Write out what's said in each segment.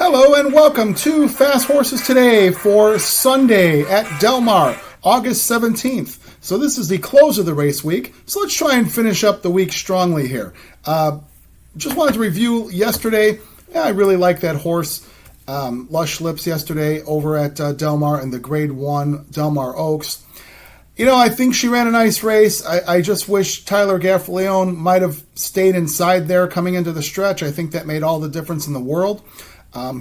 Hello and welcome to Fast Horses Today for Sunday at Del Mar, August 17th. So this is the close of the race week, so let's try and finish up the week strongly here. Just wanted to review yesterday. I really like that horse, Lush Lips, yesterday over at Del Mar in the Grade 1 Del Mar Oaks. I think she ran a nice race. I just wish Tyler Gaffalione might have stayed inside there coming into the stretch. I think that made all the difference in the world.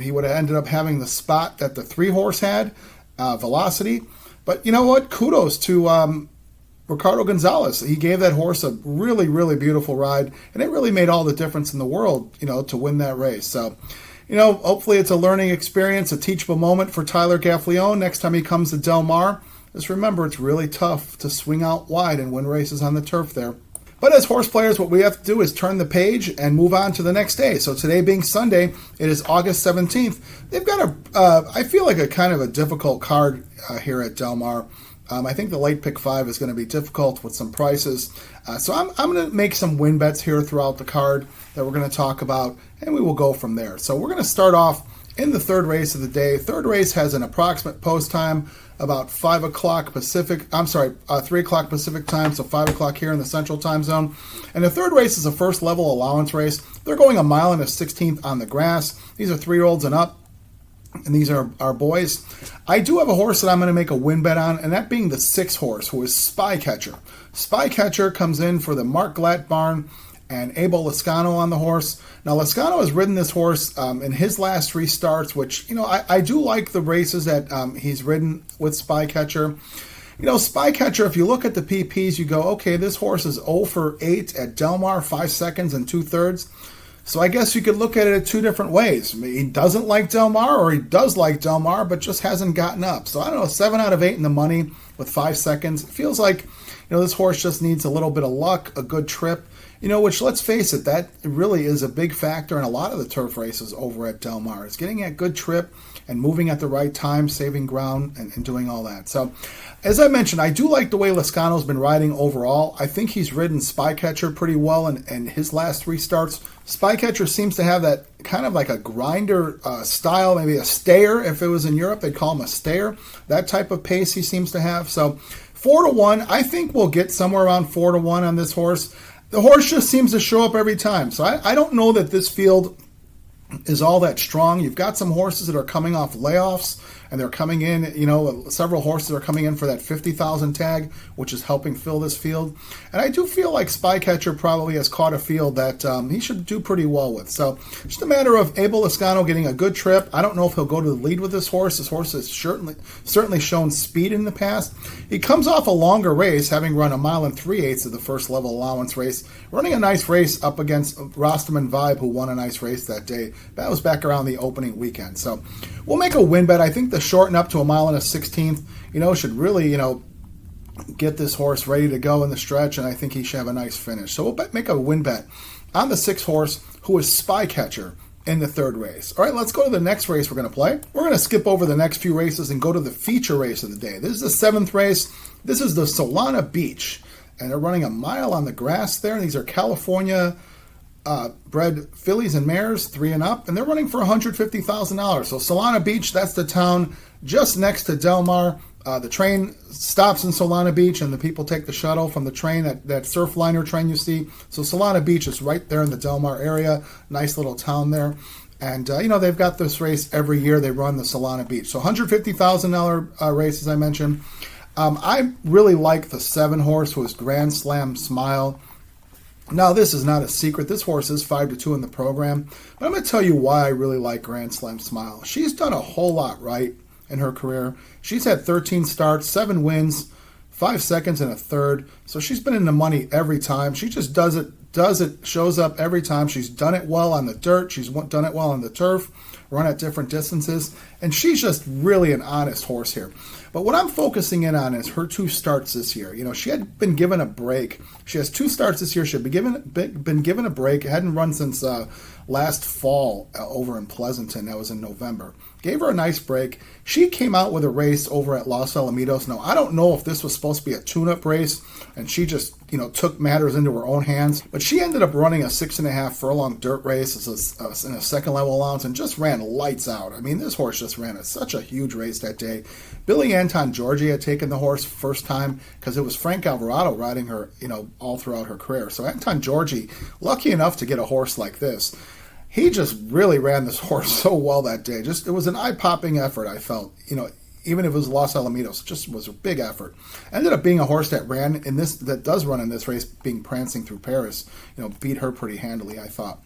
He would have ended up having the spot that the 3-horse had, Velocity. But you know what? Kudos to Ricardo Gonzalez. He gave that horse a really, really beautiful ride, and it really made all the difference in the world, to win that race. So, hopefully it's a learning experience, a teachable moment for Tyler Gaffalione next time he comes to Del Mar. Just remember, it's really tough to swing out wide and win races on the turf there. But as horse players, what we have to do is turn the page and move on to the next day. So today being Sunday, it is August 17th. They've got I feel like a kind of a difficult card here at Del Mar. I think the late pick 5 is going to be difficult with some prices. So I'm going to make some win bets here throughout the card that we're going to talk about, and we will go from there. So we're going to start off in the third race of the day. Third race has an approximate post time about 3 o'clock Pacific time, so 5 o'clock here in the Central Time Zone. And the third race is a first level allowance race. They're going 1 mile and a 16th on the grass. These are 3-year-olds and up, and these are our boys. I do have a horse that I'm going to make a win bet on, and that being the 6 horse, who is Spycatcher. Spycatcher comes in for the Mark Glatt barn and Abel Lascano on the horse. Now, Lascano has ridden this horse in his last 3 starts, which, I do like the races that he's ridden with Spycatcher. Spycatcher, if you look at the PPs, you go, okay, this horse is 0 for 8 at Del Mar, 5 seconds and 2/3. So I guess you could look at it 2 different ways. I mean, he doesn't like Del Mar, or he does like Del Mar, but just hasn't gotten up. So I don't know, 7 out of 8 in the money with 5 seconds. It feels like, this horse just needs a little bit of luck, a good trip. Which, let's face it, that really is a big factor in a lot of the turf races over at Del Mar. It's getting a good trip and moving at the right time, saving ground, and doing all that. So, as I mentioned, I do like the way Lascano's been riding overall. I think he's ridden Spycatcher pretty well in his last 3 starts. Spycatcher seems to have that kind of like a grinder style, maybe a stayer. If it was in Europe, they'd call him a stayer. That type of pace he seems to have. So, 4-1, I think we'll get somewhere around 4-1 on this horse. The horse just seems to show up every time. So I don't know that this field is all that strong. You've got some horses that are coming off layoffs, and they're coming in, several horses are coming in for that 50,000 tag, which is helping fill this field. And I do feel like Spycatcher probably has caught a field that he should do pretty well with. So just a matter of Abel Lascano getting a good trip. I don't know if he'll go to the lead with this horse. This horse has certainly shown speed in the past. He comes off a longer race, having run 1 mile and 3/8 of the first level allowance race, running a nice race up against Rosterman Vibe, who won a nice race that day. That was back around the opening weekend. So we'll make a win bet. I think the shorten up to 1 mile and a 16th, should really, get this horse ready to go in the stretch, and I think he should have a nice finish. So we'll make a win bet on the 6 horse, who is Spycatcher, in the third race. All right, let's go to the next race we're going to play. We're going to skip over the next few races and go to the feature race of the day. This is the 7th race. This is the Solana Beach, and they're running 1 mile on the grass there. These are California bred fillies and mares, 3 and up, and they're running for $150,000. So Solana Beach, that's the town just next to Del Mar. The train stops in Solana Beach, and the people take the shuttle from the train, that Surfliner train you see. So Solana Beach is right there in the Del Mar area. Nice little town there. And, they've got this race every year. They run the Solana Beach. So $150,000 race, as I mentioned. I really like the 7 horse, who is Grand Slam Smile. Now, this is not a secret. This horse is 5-2 in the program. But I'm going to tell you why I really like Grand Slam Smile. She's done a whole lot right in her career. She's had 13 starts, 7 wins, 5 seconds and a third. So she's been in the money every time. She just does it, shows up every time. She's done it well on the dirt. She's done it well on the turf, run at different distances. And she's just really an honest horse here. But what I'm focusing in on is her 2 starts this year. She had been given a break. She has 2 starts this year. She had been given a break. Hadn't run since last fall over in Pleasanton. That was in November. Gave her a nice break. She came out with a race over at Los Alamitos. Now, I don't know if this was supposed to be a tune-up race, and she just, took matters into her own hands. But she ended up running a 6.5 furlong dirt race in a second level allowance and just ran lights out. I mean, this horse just ran such a huge race that day. Billy Anton Georgie had taken the horse first time because it was Frank Alvarado riding her, all throughout her career. So Anton Georgie, lucky enough to get a horse like this. He just really ran this horse so well that day. It was an eye-popping effort, I felt. Even if it was Los Alamitos, it just was a big effort. Ended up being a horse that does run in this race, being prancing through Paris. Beat her pretty handily, I thought.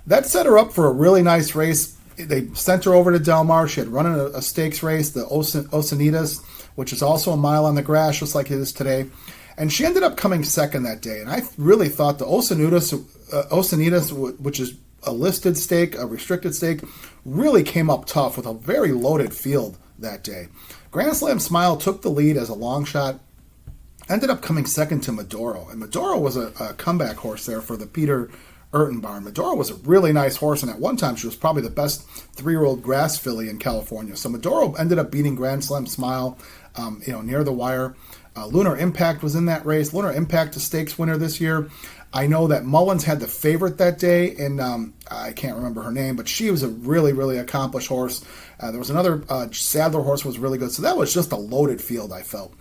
That set her up for a really nice race. They sent her over to Del Mar. She had run in a stakes race, the Oceanitas, which is also a mile on the grass, just like it is today. And she ended up coming second that day. And I really thought the Oceanitas, which is a listed stake, a restricted stake, really came up tough with a very loaded field that day. Grand Slam Smile took the lead as a long shot, ended up coming second to Medoro. And Medoro was a comeback horse there for the Peter Urton barn. Medoro was a really nice horse, and at one time she was probably the best 3-year-old grass filly in California. So Medoro ended up beating Grand Slam Smile, near the wire. Lunar Impact was in that race. Lunar Impact, a stakes winner this year. I know that Mullins had the favorite that day, and I can't remember her name, but she was a really, really accomplished horse. There was another Sadler horse was really good. So that was just a loaded field, I felt.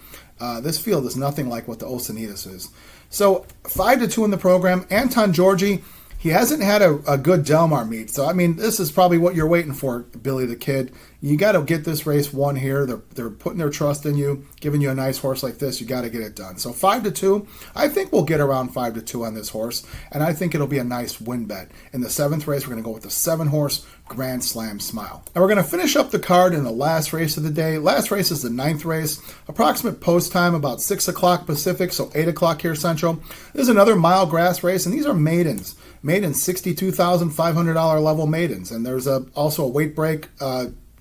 This field is nothing like what the Oceanitas is. So 5-2 in the program. Anton Georgie, he hasn't had a good Del Mar meet. So, this is probably what you're waiting for, Billy the Kid. You got to get this race won here. They're putting their trust in you, giving you a nice horse like this. You got to get it done. So 5-2, I think we'll get around 5-2 on this horse, and I think it'll be a nice win bet. In the 7th race, we're going to go with the 7-horse Grand Slam Smile. And we're going to finish up the card in the last race of the day. Last race is the 9th race. Approximate post time about 6 o'clock Pacific, so 8 o'clock here Central. This is another mile grass race, and these are maidens. Maidens, $62,500 level maidens. And there's also a weight break.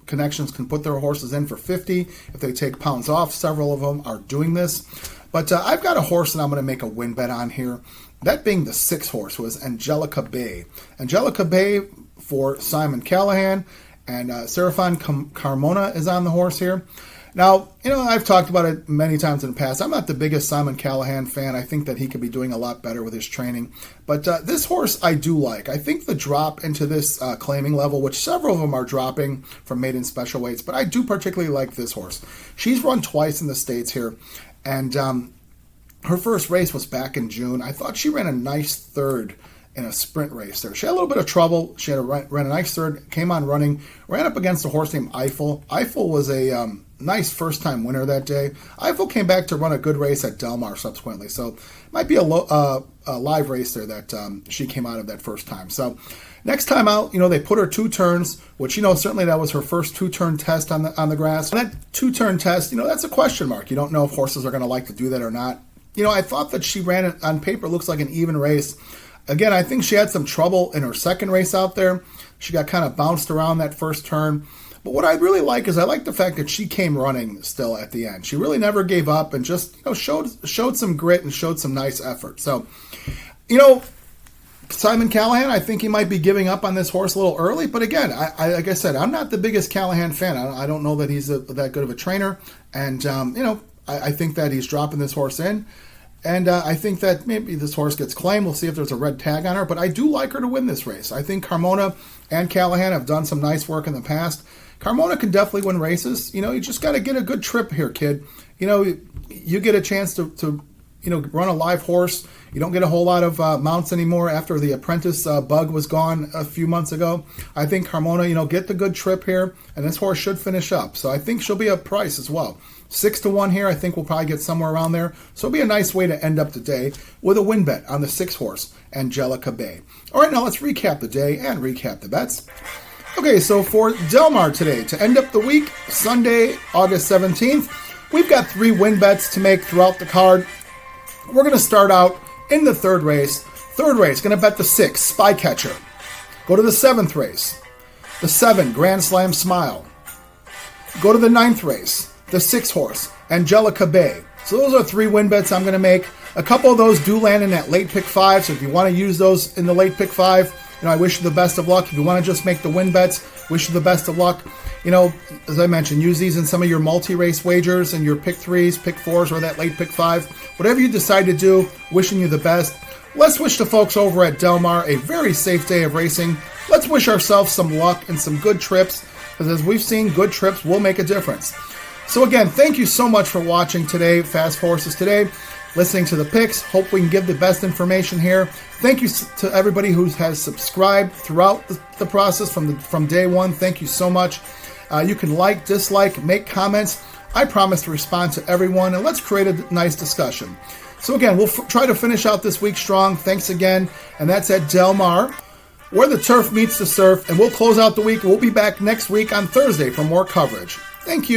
Connections can put their horses in for 50 if they take pounds off. Several of them are doing this. But I've got a horse that I'm going to make a win bet on here. That being the 6th horse was Angelica Bay. Angelica Bay for Simon Callahan, and Serafin Carmona is on the horse here. Now, I've talked about it many times in the past. I'm not the biggest Simon Callahan fan. I think that he could be doing a lot better with his training. But this horse I do like. I think the drop into this claiming level, which several of them are dropping from maiden special weights, but I do particularly like this horse. She's run twice in the States here, and her first race was back in June. I thought she ran a nice third in a sprint race there. She had a little bit of trouble. She ran a nice third, came on running, ran up against a horse named Eiffel. Eiffel was a nice first-time winner that day. Eiffel came back to run a good race at Del Mar subsequently, so it might be a live race there that she came out of that first time. So next time out, they put her 2 turns, which, certainly that was her first 2-turn test on the grass. And that 2-turn test, that's a question mark. You don't know if horses are going to like to do that or not. I thought that she ran it on paper, looks like an even race. Again, I think she had some trouble in her second race out there. She got kind of bounced around that first turn. But what I really like is I like the fact that she came running still at the end. She really never gave up and just showed some grit and showed some nice effort. So, Simon Callahan, I think he might be giving up on this horse a little early. But again, I like I said, I'm not the biggest Callahan fan. I don't know that he's that good of a trainer. And, I think that he's dropping this horse in. And I think that maybe this horse gets claimed. We'll see if there's a red tag on her. But I do like her to win this race. I think Carmona and Callahan have done some nice work in the past. Carmona can definitely win races. You just got to get a good trip here, kid. You get a chance to run a live horse. You don't get a whole lot of mounts anymore after the apprentice bug was gone a few months ago. I think Carmona, get the good trip here, and this horse should finish up. So I think she'll be a price as well. 6-1 here. I think we'll probably get somewhere around there. So it'll be a nice way to end up the day with a win bet on the 6th horse, Angelica Bay. All right, now let's recap the day and recap the bets. Okay, so for Del Mar today, to end up the week, Sunday, August 17th, we've got 3 win bets to make throughout the card. We're going to start out in the 3rd race. 3rd race, going to bet the 6, Spycatcher. Go to the 7th race, the 7, Grand Slam Smile. Go to the 9th race, the 6 horse, Angelica Bay. So those are 3 win bets I'm going to make. A couple of those do land in that late pick 5, so if you want to use those in the late pick 5, I wish you the best of luck. If you want to just make the win bets, wish you the best of luck. As I mentioned, use these in some of your multi-race wagers and your pick 3s, pick 4s, or that late pick 5. Whatever you decide to do, wishing you the best. Let's wish the folks over at Del Mar a very safe day of racing. Let's wish ourselves some luck and some good trips, because as we've seen, good trips will make a difference. So again, thank you so much for watching today, Fast Horses Today, listening to the picks. Hope we can give the best information here. Thank you to everybody who has subscribed throughout the process from day one. Thank you so much. You can like, dislike, make comments. I promise to respond to everyone, and let's create a nice discussion. So again, we'll try to finish out this week strong. Thanks again, and that's at Del Mar, where the turf meets the surf, and we'll close out the week. We'll be back next week on Thursday for more coverage. Thank you.